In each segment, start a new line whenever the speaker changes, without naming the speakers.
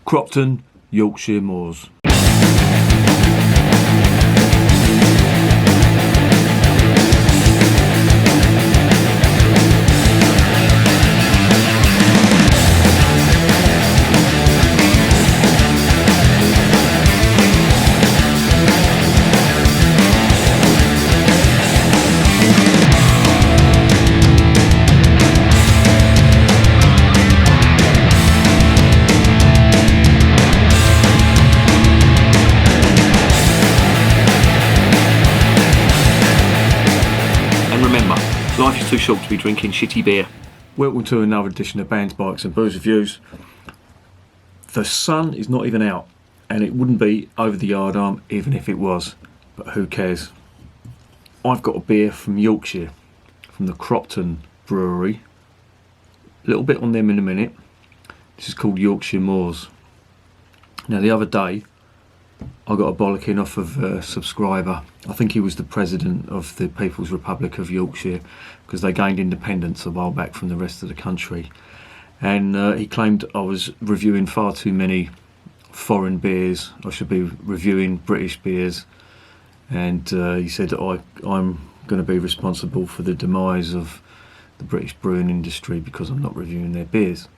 Cropton, Yorkshire Moors.
Life is too short to be drinking shitty beer.
Welcome to another edition of Bands, Bikes and Booze Reviews. The sun is not even out, and it wouldn't be over the yard arm even if it was, but who cares? I've got a beer from Yorkshire, from the Cropton Brewery. A little bit on them in a minute. This is called Yorkshire Moors. Now the other day I got a bollocking off of a subscriber. I think he was the president of the People's Republic of Yorkshire, because they gained independence a while back from the rest of the country, and he claimed I was reviewing far too many foreign beers. I should be reviewing British beers, and he said that I'm going to be responsible for the demise of the British brewing industry because I'm not reviewing their beers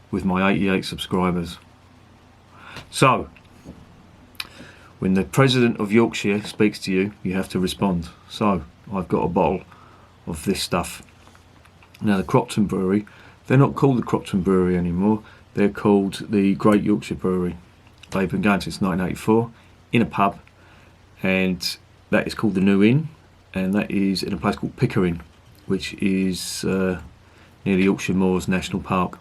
with my 88 subscribers. So when the president of Yorkshire speaks to you, you have to respond. So I've got a bottle of this stuff. Now the Cropton Brewery, they're not called the Cropton Brewery anymore. They're called the Great Yorkshire Brewery. They've been going since 1984 in a pub, and that is called the New Inn, and that is in a place called Pickering, which is near the Yorkshire Moors National Park.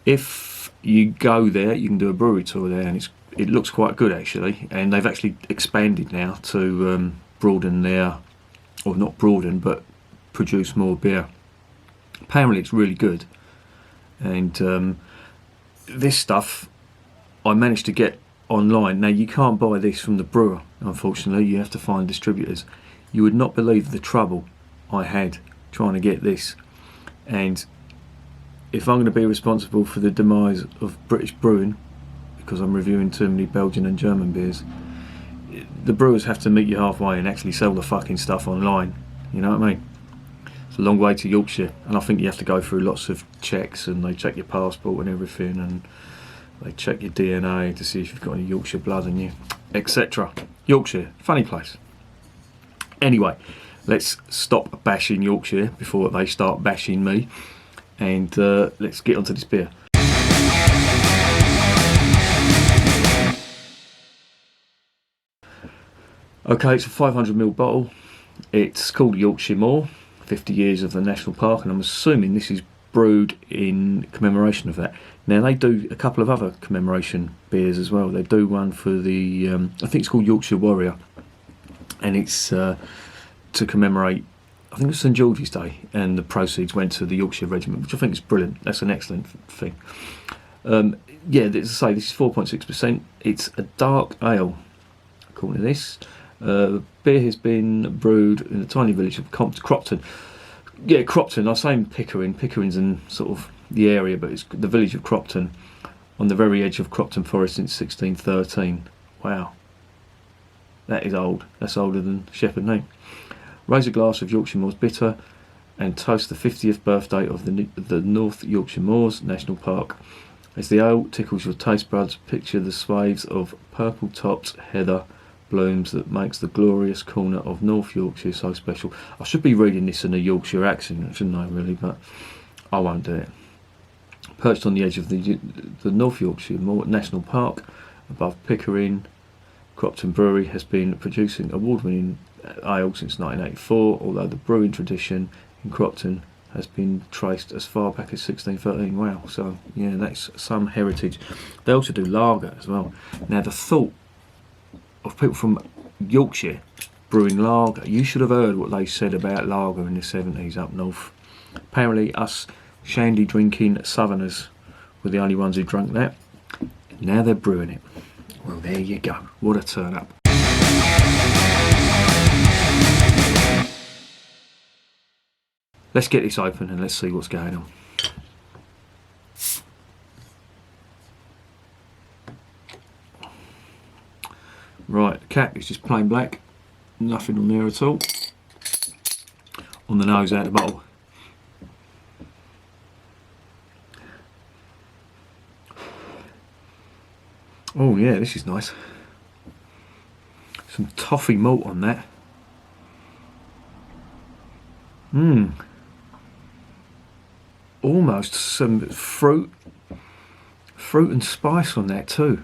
If you go there, you can do a brewery tour there, and it looks quite good actually, and they've actually expanded now to broaden their, or not broaden, but produce more beer. Apparently it's really good, and this stuff I managed to get online. Now you can't buy this from the brewer, unfortunately. You have to find distributors. You would not believe the trouble I had trying to get this, and if I'm going to be responsible for the demise of British brewing, because I'm reviewing too many Belgian and German beers, the brewers have to meet you halfway and actually sell the fucking stuff online. You know what I mean? It's a long way to Yorkshire, and I think you have to go through lots of checks, and they check your passport and everything, and they check your DNA to see if you've got any Yorkshire blood in you, etc. Yorkshire, funny place. Anyway, let's stop bashing Yorkshire before they start bashing me, and let's get onto this beer. Okay, it's a 500ml bottle. It's called Yorkshire Moor, 50 years of the national park, and I'm assuming this is brewed in commemoration of that. Now they do a couple of other commemoration beers as well. They do one for the, I think it's called Yorkshire Warrior, and it's to commemorate, I think it was St George's Day, and the proceeds went to the Yorkshire Regiment, which I think is brilliant. That's an excellent thing. Yeah, as I say, this is 4.6%. It's a dark ale, according to this. Beer has been brewed in the tiny village of Cropton. Yeah, Cropton. I was saying Pickering. Pickering's in sort of the area, but it's the village of Cropton, on the very edge of Cropton Forest since 1613. Wow, that is old. That's older than Shepherd Neame. Raise a glass of Yorkshire Moors bitter and toast the 50th birthday of the North Yorkshire Moors National Park. As the ale tickles your taste buds, picture the swathes of purple-topped heather blooms that makes the glorious corner of North Yorkshire so special. I should be reading this in a Yorkshire accent, shouldn't I, really, but I won't do it. Perched on the edge of the North Yorkshire National Park, above Pickering, Cropton Brewery has been producing award-winning ale since 1984, although the brewing tradition in Cropton has been traced as far back as 1613. Wow, so yeah, that's some heritage. They also do lager as well. Now the thought of people from Yorkshire brewing lager, you should have heard what they said about lager in the 70s up north. Apparently us shandy drinking southerners were the only ones who drank that. Now they're brewing it. Well, there you go. What a turn up. Let's get this open and let's see what's going on. Right, the cap is just plain black, nothing on there at all. On the nose out of the bottle. Oh yeah, this is nice. Some toffee malt on that. Almost some fruit and spice on that too.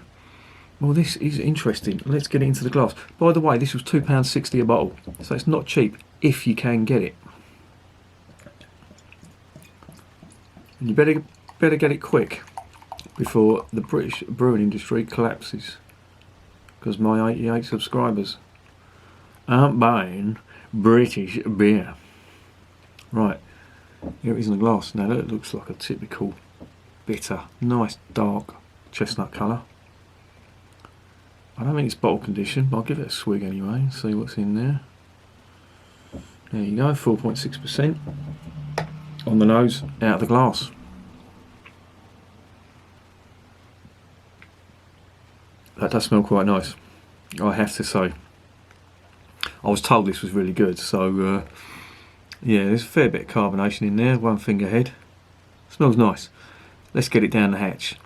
Well, this is interesting. Let's get it into the glass. By the way, this was £2.60 a bottle, so it's not cheap if you can get it. And you better get it quick before the British brewing industry collapses, because my 88 subscribers aren't buying British beer. Right, here it is in the glass. Now that looks like a typical bitter, nice dark chestnut colour. I don't think it's bottle condition, but I'll give it a swig anyway and see what's in there. There you go, 4.6% on the nose, out of the glass. That does smell quite nice, I have to say. I was told this was really good, so yeah, there's a fair bit of carbonation in there, one finger head. Smells nice. Let's get it down the hatch.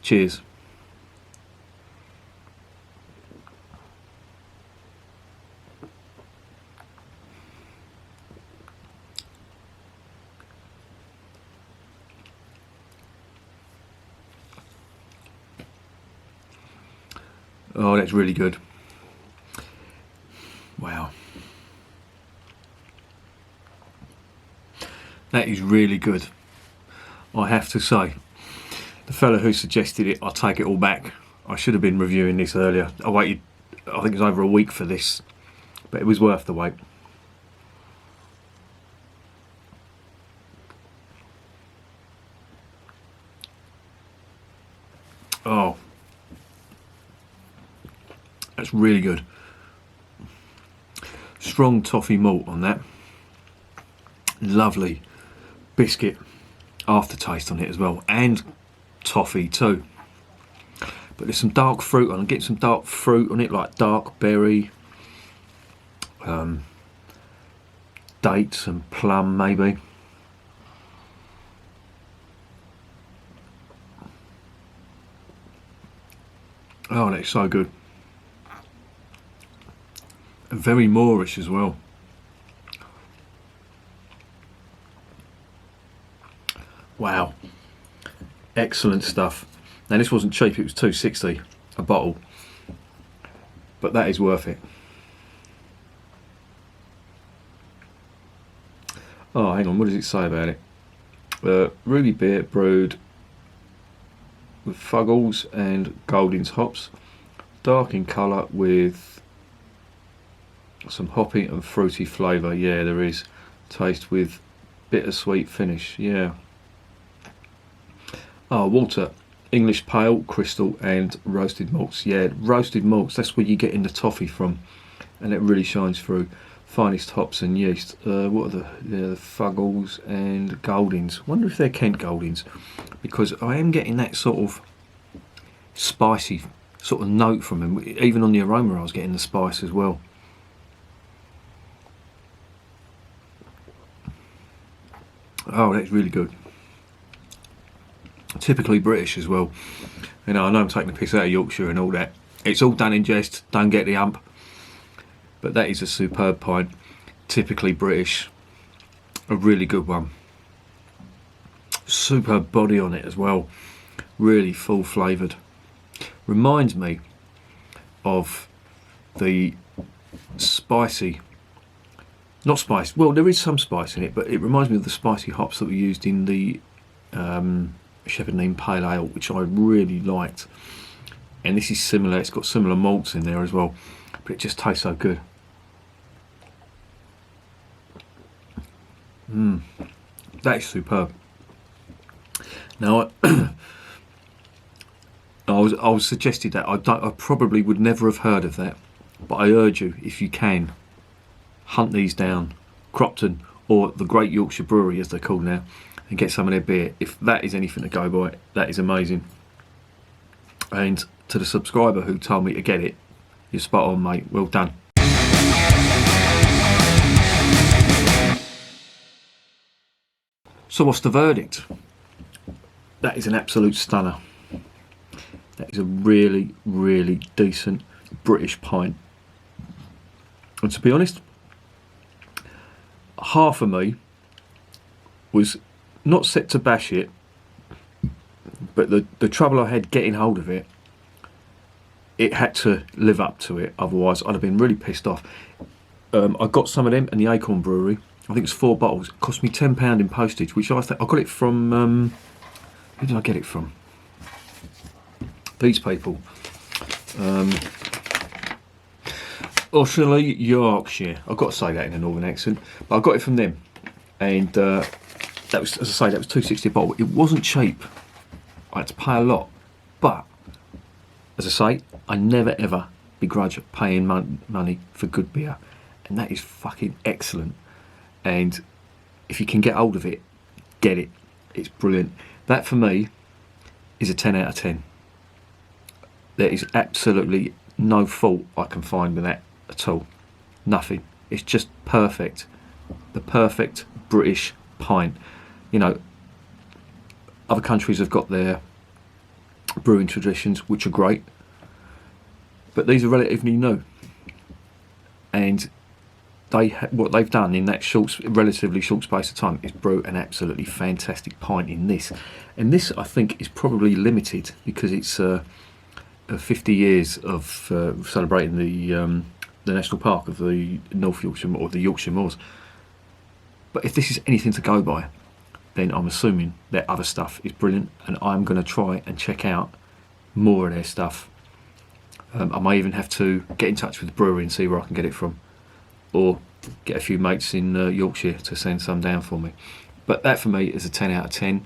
Cheers. Oh, that's really good. Wow. That is really good, I have to say. The fella who suggested it, I'll take it all back. I should have been reviewing this earlier. I waited, I think it was over a week for this, but it was worth the wait. Oh, that's really good. Strong toffee malt on that. Lovely biscuit aftertaste on it as well, and toffee too. But there's some dark fruit on it. Get some dark fruit on it, like dark berry, dates and plum maybe. Oh, that's so good. And very Moorish as well. Wow, excellent stuff. Now this wasn't cheap, it was £2.60 a bottle, but that is worth it. Oh, hang on, what does it say about it? Ruby beer brewed with Fuggles and Goldings hops, dark in colour with some hoppy and fruity flavour. Yeah, there is. Taste with bittersweet finish. Yeah. Oh, Walter, English pale, crystal and roasted malts. Yeah, roasted malts, that's where you get in the toffee from, and it really shines through. Finest hops and yeast. What are the Fuggles and Goldings? Wonder if they're Kent Goldings, because I am getting that sort of spicy sort of note from them. Even on the aroma I was getting the spice as well. Oh, that's really good. Typically British as well. You know, I know I'm taking the piss out of Yorkshire and all that. It's all done in jest, don't get the ump. But that is a superb pint. Typically British. A really good one. Superb body on it as well. Really full flavoured. Reminds me of the spicy, not spice, well there is some spice in it, but it reminds me of the spicy hops that were used in the Shepherd Pale Ale, which I really liked. And this is similar, it's got similar malts in there as well, but it just tastes so good. That is superb. Now I was suggested that I probably would never have heard of that, but I urge you, if you can, hunt these down. Cropton, or the Great Yorkshire Brewery as they're called now, and get some of their beer. If that is anything to go by, that is amazing. And to the subscriber who told me to get it, you're spot on, mate. Well done. So what's the verdict? That is an absolute stunner. That is a really, really decent British pint. And to be honest, half of me was not set to bash it, but the trouble I had getting hold of it, it had to live up to it, otherwise I'd have been really pissed off. I got some of them in the Acorn Brewery. I think it's 4 bottles. It cost me £10 in postage, which I got it from, who did I get it from? These people. Utterly Yorkshire. I've got to say that in a northern accent, but I got it from them, and that was, as I say, that was £2.60 a bottle. It wasn't cheap. I had to pay a lot, but as I say, I never ever begrudge paying money for good beer, and that is fucking excellent. And if you can get hold of it, get it. It's brilliant. That for me is a 10 out of 10. There is absolutely no fault I can find with that at all. Nothing. It's just perfect. The perfect British pint. You know, other countries have got their brewing traditions, which are great, but these are relatively new. And what they've done in that relatively short space of time is brew an absolutely fantastic pint in this. And this, I think, is probably limited because it's 50 years of celebrating the national park of the North Yorkshire or the Yorkshire Moors. But if this is anything to go by, then I'm assuming their other stuff is brilliant, and I'm going to try and check out more of their stuff. I may even have to get in touch with the brewery and see where I can get it from, or get a few mates in Yorkshire to send some down for me. But that for me is a 10 out of 10.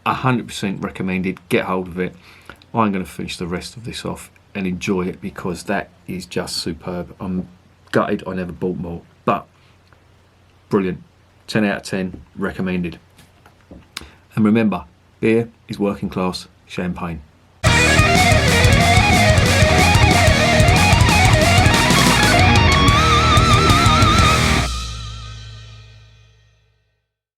100% recommended. Get hold of it. I'm going to finish the rest of this off and enjoy it because that is just superb. I'm gutted I never bought more, but brilliant. 10 out of 10 recommended. And remember, beer is working class champagne.